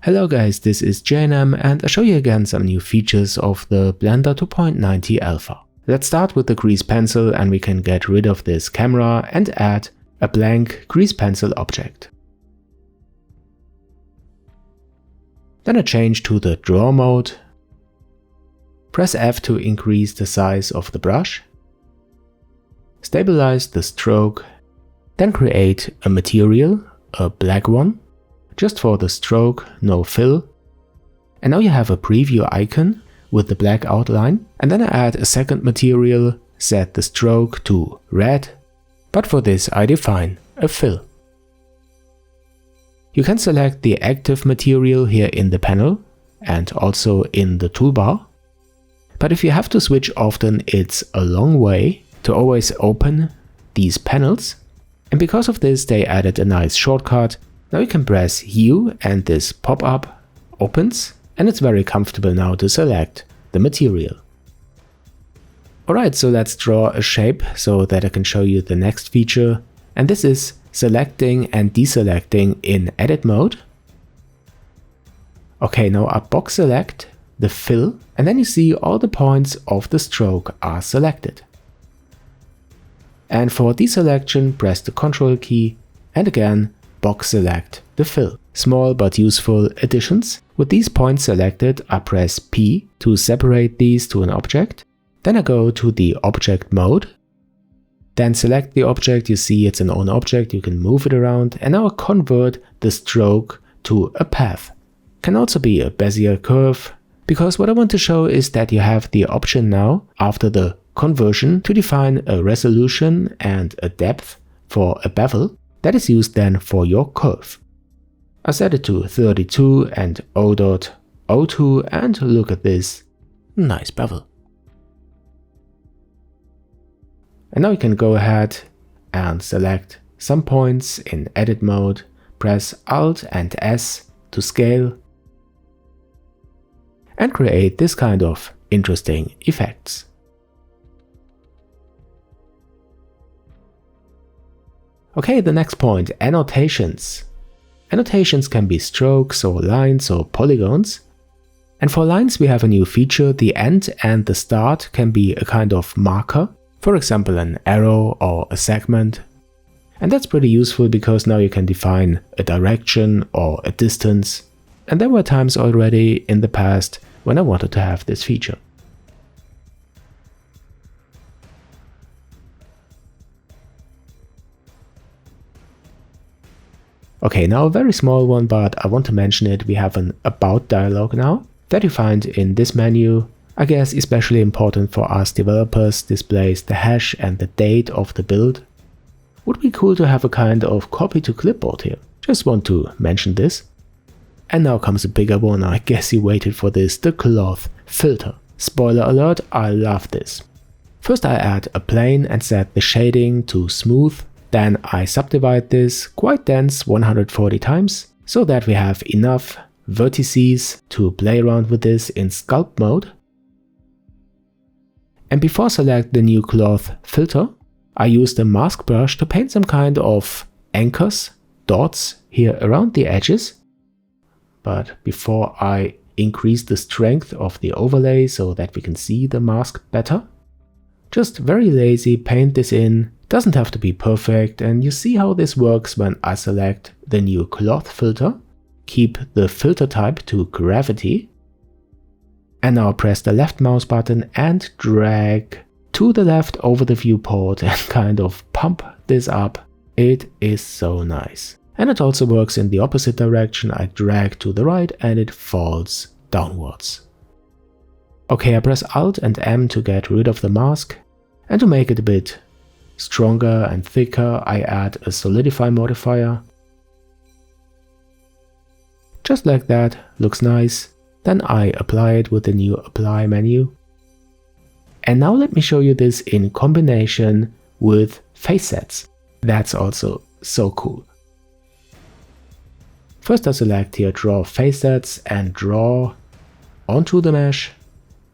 Hello guys, this is Jayanam and I'll show you again some new features of the Blender 2.90 Alpha. Let's start with the grease pencil and we can get rid of this camera and add a blank grease pencil object. Then I change to the draw mode. Press F to increase the size of the brush. Stabilize the stroke. Then create a material, a black one. Just for the stroke, no fill. And now you have a preview icon with the black outline. And then I add a second material, set the stroke to red. But for this I define a fill. You can select the active material here in the panel and also in the toolbar. But if you have to switch often, it's a long way to always open these panels. And because of this they added a nice shortcut. Now you can press U and this pop-up opens and it's very comfortable now to select the material. Alright, so let's draw a shape so that I can show you the next feature. And this is selecting and deselecting in edit mode. Okay, now I box select the fill and then you see all the points of the stroke are selected. And for deselection, press the Ctrl key and again box select the fill. Small but useful additions. With these points selected, I press P to separate these to an object. Then I go to the object mode. Then select the object, you see it's an own object, you can move it around, and now I convert the stroke to a path. Can also be a Bezier curve, because what I want to show is that you have the option now, after the conversion, to define a resolution and a depth for a bevel. That is used then for your curve. I set it to 32 and 0.02 and look at this nice bevel. And now you can go ahead and select some points in edit mode, press Alt and S to scale and create this kind of interesting effects. Okay, the next point, annotations. Annotations can be strokes or lines or polygons. And for lines we have a new feature, the end and the start can be a kind of marker, for example an arrow or a segment. And that's pretty useful because now you can define a direction or a distance. And there were times already in the past when I wanted to have this feature. Okay, now a very small one, but I want to mention it. We have an About dialog now that you find in this menu. I guess especially important for us developers, displays the hash and the date of the build. Would be cool to have a kind of copy to clipboard here. Just want to mention this. And now comes a bigger one, I guess you waited for this, the cloth filter. Spoiler alert, I love this. First I add a plane and set the shading to smooth. Then I subdivide this quite dense 140 times so that we have enough vertices to play around with this in sculpt mode. And before select the new cloth filter, I use the mask brush to paint some kind of anchors, dots here around the edges. But before I increase the strength of the overlay so that we can see the mask better, just very lazy paint this in. Doesn't have to be perfect, and you see how this works when I select the new cloth filter, keep the filter type to gravity, and now press the left mouse button and drag to the left over the viewport and kind of pump this up. It is so nice. And it also works in the opposite direction. I drag to the right and it falls downwards. Okay, I press Alt and M to get rid of the mask, and to make it a bit stronger and thicker, I add a solidify modifier. Just like that, looks nice. Then I apply it with the new apply menu. And now let me show you this in combination with face sets. That's also so cool. First I select here draw face sets and draw onto the mesh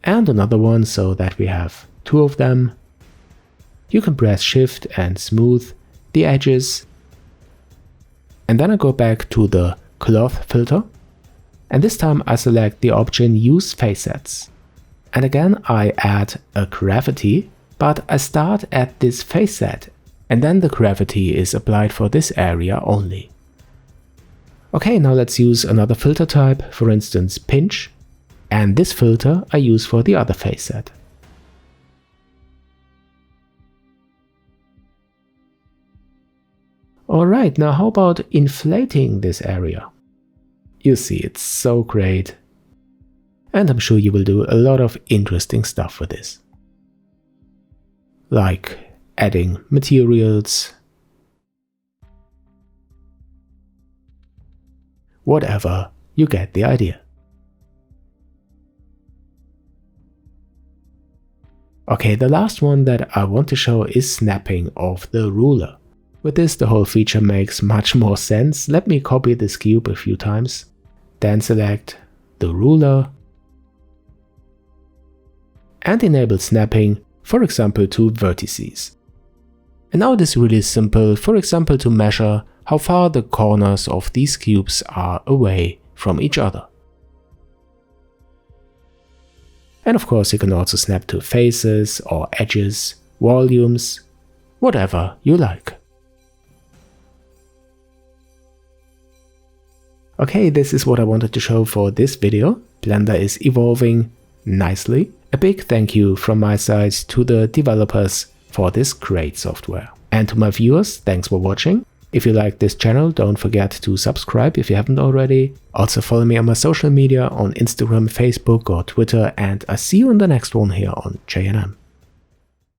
and another one so that we have two of them. You can press Shift and smooth the edges. And then I go back to the cloth filter And this time I select the option Use Facets. And again I add a gravity, but I start at this facet, and then the gravity is applied for this area only. Okay, now let's use another filter type, for instance pinch, and this filter I use for the other facet. Alright, now how about inflating this area? You see, it's so great. And I'm sure you will do a lot of interesting stuff with this. Like adding materials, whatever, you get the idea. Okay, the last one that I want to show is snapping of the ruler. With this the whole feature makes much more sense. Let me copy this cube a few times, then select the ruler and enable snapping, for example to vertices. And now it is really simple, for example to measure how far the corners of these cubes are away from each other. And of course you can also snap to faces or edges, volumes, whatever you like. Okay, this is what I wanted to show for this video. Blender is evolving nicely. A big thank you from my side to the developers for this great software. And to my viewers, thanks for watching. If you like this channel, don't forget to subscribe if you haven't already. Also follow me on my social media on Instagram, Facebook or Twitter, and I see you in the next one here on Jayanam.